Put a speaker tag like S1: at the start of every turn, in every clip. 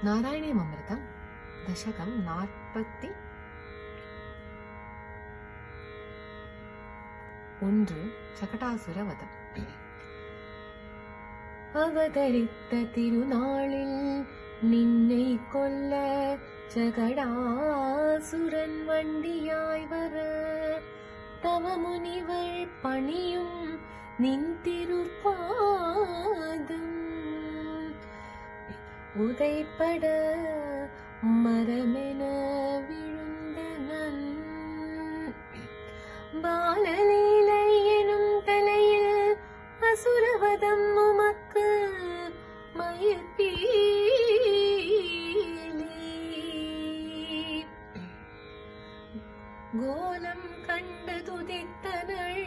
S1: नारायणीयमृतं दशकं 41 சகடாசுரவதம். அவதரித்த திருநாளில் நின்னை கொல்ல சகடாசுரன் வண்டியாய் வர தவமுனிவர் பணியும் நின் திருப்பாதம் உதைப்பட மரமென விழுந்தனன். பாலலீலை எனும் தலையில் அசுரவதம் உமக்கு மயப்பீலி கோலம் கண்டு துதித்தனள்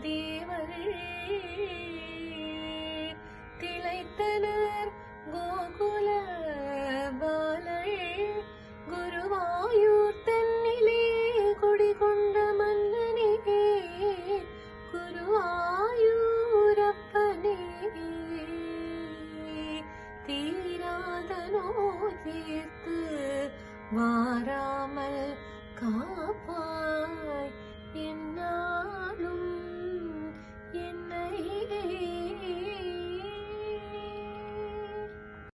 S1: தேவர்கள் திளைத்தனர் கோகுல பாலள் குருவாயூர் தன்னிலே குடிகொண்ட மன்னனே குருவாயூரப்பனே தீராதனோ தீர்த்து வாரா